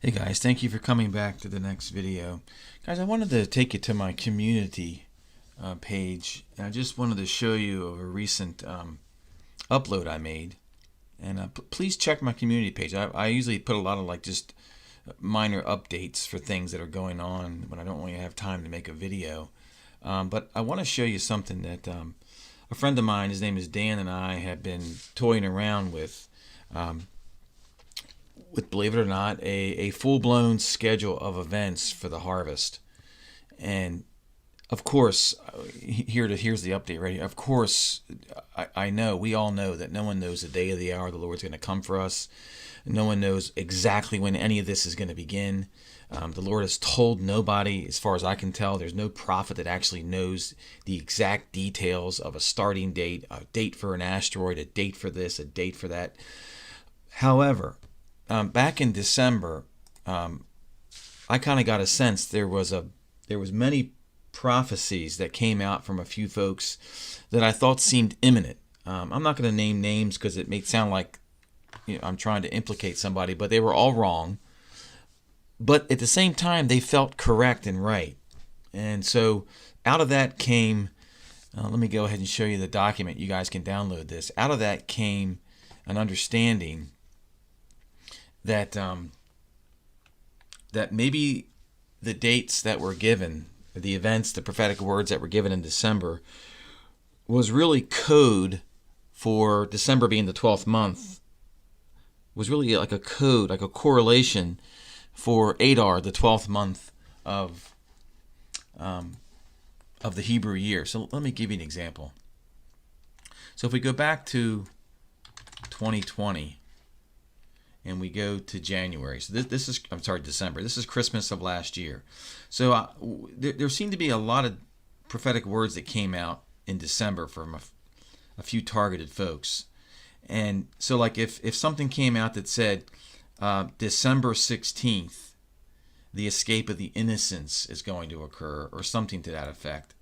Hey guys, thank you for coming back to the next video. Guys, I wanted to take you to my community page, and I just wanted to show you of a recent upload I made. And please check my community page. I usually put a lot of just minor updates for things that are going on when I don't really have time to make a video. But I want to show you something that a friend of mine, his name is Dan, and I have been toying around with, believe it or not, a full-blown schedule of events for the harvest. And of course, here's the update right here. Of course, I know, we all know that no one knows the day or the hour the Lord's going to come for us. No one knows exactly when any of this is going to begin. The Lord has told nobody, as far as I can tell. There's no prophet that actually knows the exact details of a starting date, a date for an asteroid, a date for this, a date for that. However, back in December, I kind of got a sense there was many prophecies that came out from a few folks that I thought seemed imminent. I'm not going to name names because it may sound like I'm trying to implicate somebody, but they were all wrong. But at the same time, they felt correct and right. And so out of that came, let me go ahead and show you the document. You guys can download this. Out of that came an understanding that that maybe the dates that were given, the events, the prophetic words that were given in December, was really code for December being the 12th month, was really like a code, like a correlation for Adar, the 12th month of the Hebrew year. So let me give you an example. So if we go back to 2020 and we go to January, so this is, I'm sorry, December. This is Christmas of last year. So there seemed to be a lot of prophetic words that came out in December from a few targeted folks. And so like if something came out that said December 16th, the escape of the innocents is going to occur, or something to that effect,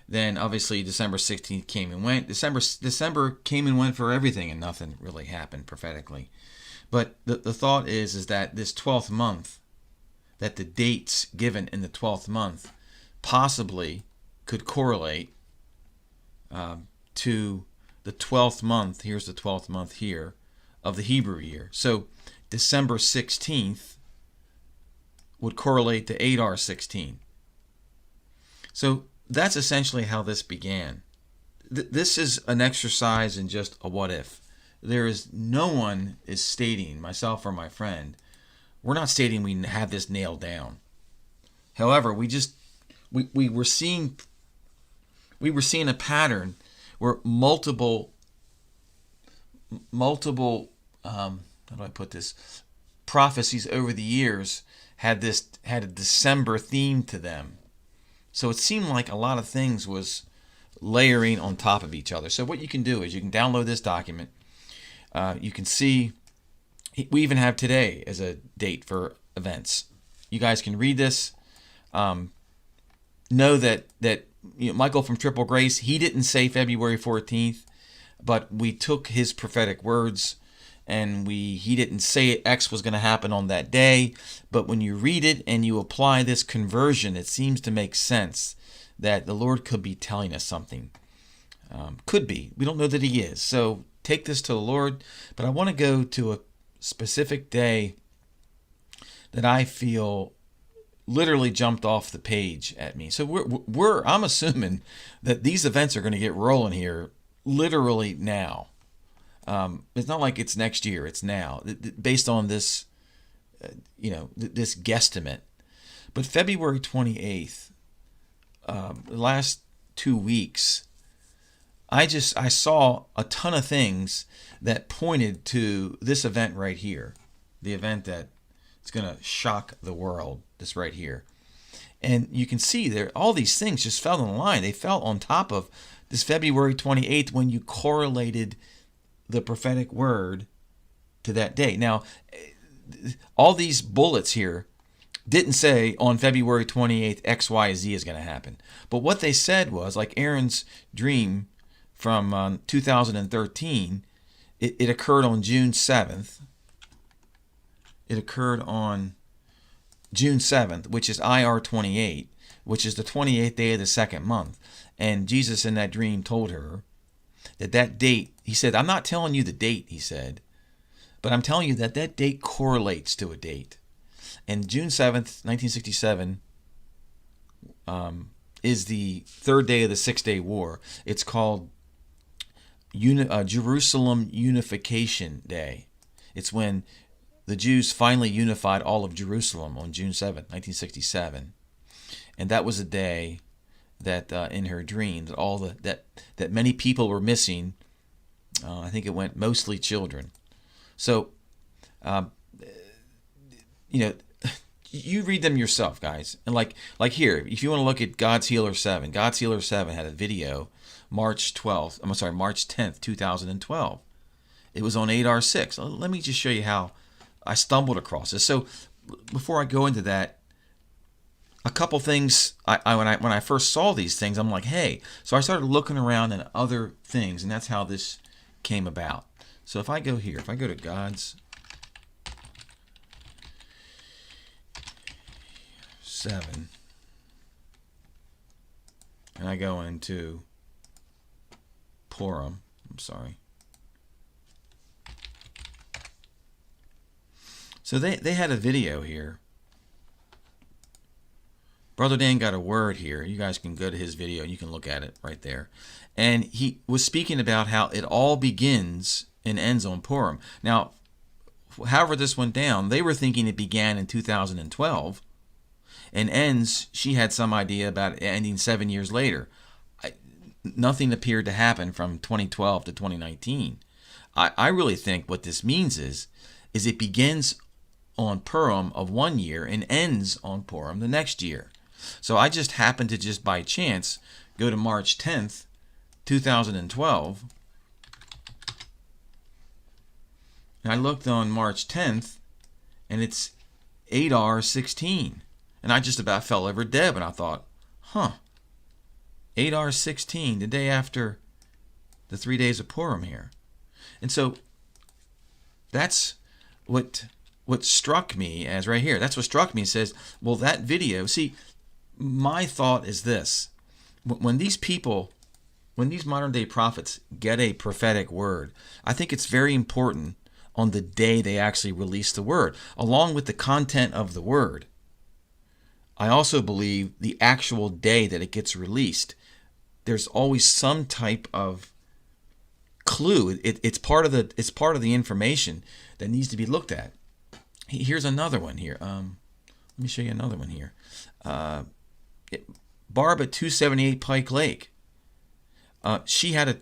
then obviously December 16th came and went. December came and went for everything, and nothing really happened prophetically. But the thought is that this 12th month, that the dates given in the 12th month possibly could correlate to the 12th month. Here's the 12th month here of the Hebrew year. So December 16th would correlate to Adar 16. So that's essentially how this began. This is an exercise in just a what if. There is no one is stating, myself or my friend, we're not stating we have this nailed down. However, we were seeing a pattern where multiple how do I put this, prophecies over the years had a December theme to them. So it seemed like a lot of things was layering on top of each other. So what you can do is you can download this document. You can see we even have today as a date for events. You guys can read this. Know that Michael from Triple Grace, he didn't say February 14th, but we took his prophetic words, and he didn't say X was going to happen on that day. But when you read it and you apply this conversion, it seems to make sense that the Lord could be telling us something. Could be. We don't know that he is. So take this to the Lord. But I want to go to a specific day that I feel literally jumped off the page at me. So I'm assuming that these events are going to get rolling here literally now. It's not like it's next year, it's now, based on this, this guesstimate. But February 28th, the last 2 weeks, I saw a ton of things that pointed to this event right here, the event that is going to shock the world, this right here. And you can see there, all these things just fell in line. They fell on top of this February 28th when you correlated the prophetic word to that day. Now, all these bullets here didn't say on February 28th X, Y, Z is going to happen. But what they said was, like Aaron's dream from 2013, it occurred on June 7th. It occurred on June 7th, which is IR 28, which is the 28th day of the second month. And Jesus in that dream told her that date, he said, I'm not telling you the date, he said, but I'm telling you that date correlates to a date. And June 7th, 1967, is the third day of the Six-Day War. It's called Jerusalem Unification Day. It's when the Jews finally unified all of Jerusalem on June 7th, 1967. And that was a day that in her dream, that many people were missing. I think it went mostly children. So, you read them yourself, guys. And like here, if you want to look at God's Healer 7, God's Healer 7 had a video March 10th, 2012. It was on 8R6. Let me just show you how I stumbled across this. So before I go into that, a couple things, when I first saw these things, I'm like, hey. So I started looking around at other things, and that's how this came about. So if I go here, if I go to God's 7, and I go into Purim, So they had a video here. Brother Dan got a word here. You guys can go to his video and you can look at it right there. And he was speaking about how it all begins and ends on Purim. Now, however this went down, they were thinking it began in 2012 and ends, she had some idea about it ending 7 years later. Nothing appeared to happen from 2012 to 2019. I really think what this means is it begins on Purim of one year and ends on Purim the next year. So I just happened to just by chance go to March 10th, 2012. And I looked on March 10th and it's 8R16. And I just about fell over dead and I thought, 8R16, the day after the 3 days of Purim here. And so that's what struck me as right here. That's what struck me. It says, well, that video, see, my thought is this. When these modern day prophets get a prophetic word, I think it's very important on the day they actually release the word, along with the content of the word. I also believe the actual day that it gets released, there's always some type of clue. It's part of the information that needs to be looked at. Here's another one here. Let me show you another one here. Barb at 278 Pike Lake. She had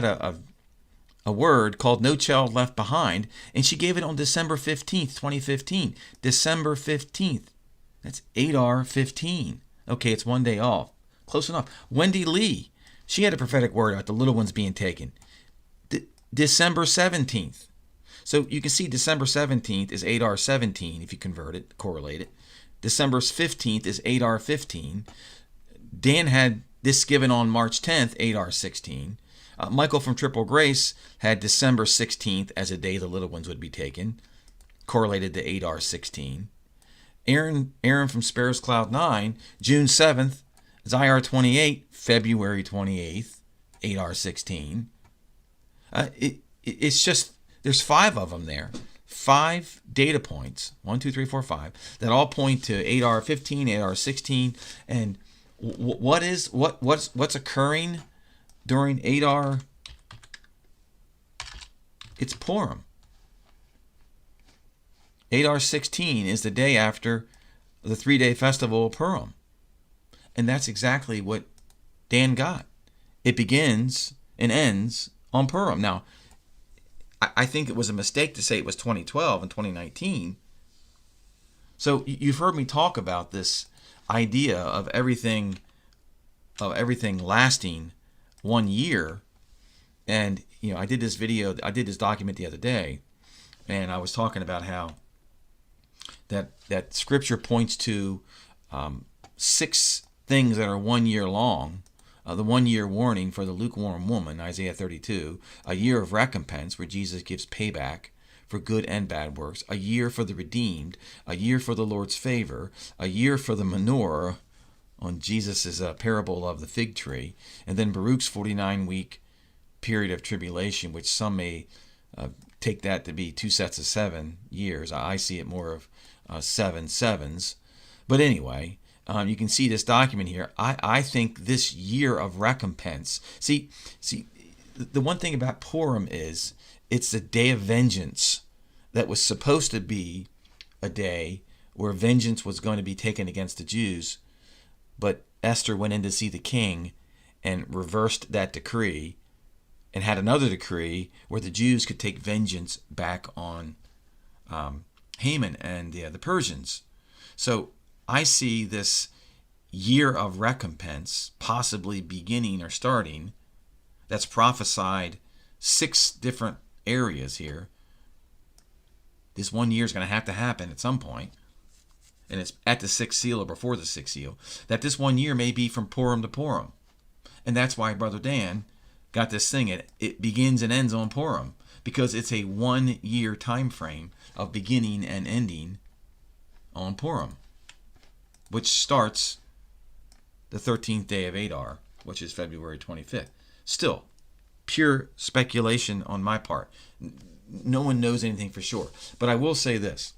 a word called "No Child Left Behind," and she gave it on December 15th, 2015. December 15th. That's 8R15. Okay, it's one day off. Close enough. Wendy Lee, she had a prophetic word about the little ones being taken. December 17th. So you can see December 17th is 8R17 if you convert it, correlate it. December 15th is 8R15. Dan had this given on March 10th, 8R16. Michael from Triple Grace had December 16th as a day the little ones would be taken, correlated to 8R16. Aaron from Sparrow's Cloud 9, June 7th, is IR28, February 28th, 8R16. It's just, there's 5 of them there. 5 data points, 1, 2, 3, 4, 5, that all point to 8R15, 8R16, and what's occurring during 8R? It's Purim. 8R16 is the day after the 3-day festival of Purim. And that's exactly what Dan got. It begins and ends on Purim. Now, I think it was a mistake to say it was 2012 and 2019. So you've heard me talk about this idea of everything lasting 1 year. And, I did this document the other day, and I was talking about how that scripture points to 6 things that are 1 year long. The 1 year warning for the lukewarm woman, Isaiah 32, a year of recompense where Jesus gives payback for good and bad works, a year for the redeemed, a year for the Lord's favor, a year for the menorah on Jesus' parable of the fig tree, and then Baruch's 49-week period of tribulation, which some may take that to be 2 sets of 7 years. I see it more of 7 sevens. But anyway, you can see this document here. I think this year of recompense. See, the one thing about Purim is it's the day of vengeance that was supposed to be a day where vengeance was going to be taken against the Jews. But Esther went in to see the king and reversed that decree and had another decree where the Jews could take vengeance back on Haman and the Persians. So I see this year of recompense possibly beginning or starting. That's prophesied 6 different areas here. This 1 year is going to happen at some point. And it's at the 6th seal or before the 6th seal, that this 1 year may be from Purim to Purim. And that's why Brother Dan got this thing. It begins and ends on Purim, because it's a 1 year time frame of beginning and ending on Purim, which starts the 13th day of Adar, which is February 25th. Still, pure speculation on my part. No one knows anything for sure. But I will say this.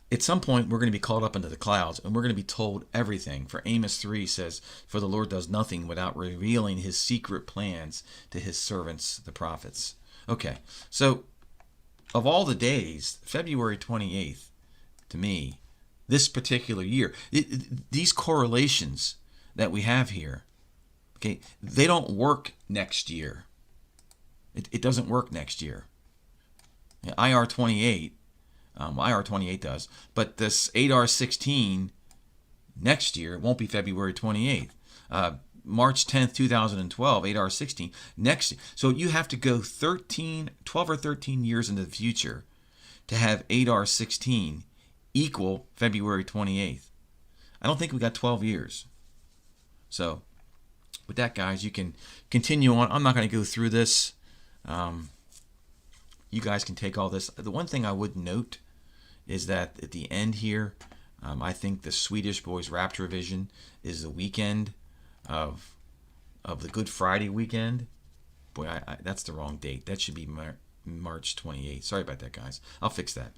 At some point, we're going to be called up into the clouds, and we're going to be told everything. For Amos 3 says, "For the Lord does nothing without revealing his secret plans to his servants, the prophets." Okay, so of all the days, February 28th, to me, this particular year, these correlations that we have here, okay, they don't work next year. It doesn't work next year. IR 28, IR 28 does, but this Adar 16 next year won't be February 28th. March 10th, 2012, Adar 16 next. So you have to go 12 or 13 years into the future to have Adar 16 equal February 28th. I don't think we got 12 years. So with that, guys, you can continue on. I'm not going to go through this. You guys can take all this. The one thing I would note is that at the end here, I think the Swedish Boys Rapture Vision is the weekend of the Good Friday weekend. Boy, that's the wrong date. That should be March 28th. Sorry about that, guys. I'll fix that.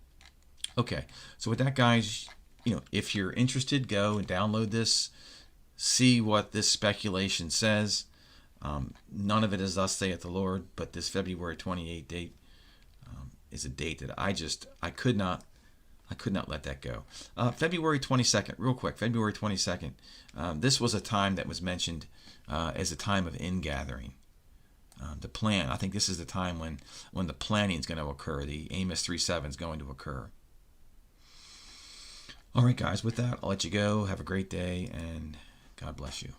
Okay, so with that, guys, if you're interested, go and download this. See what this speculation says. None of it is thus saith the Lord, but this February 28th date is a date that I could not let that go. February 22nd, real quick, February 22nd. This was a time that was mentioned as a time of ingathering. The plan. I think this is the time when the planning is going to occur. The Amos 3:7 is going to occur. All right, guys, with that, I'll let you go. Have a great day, and God bless you.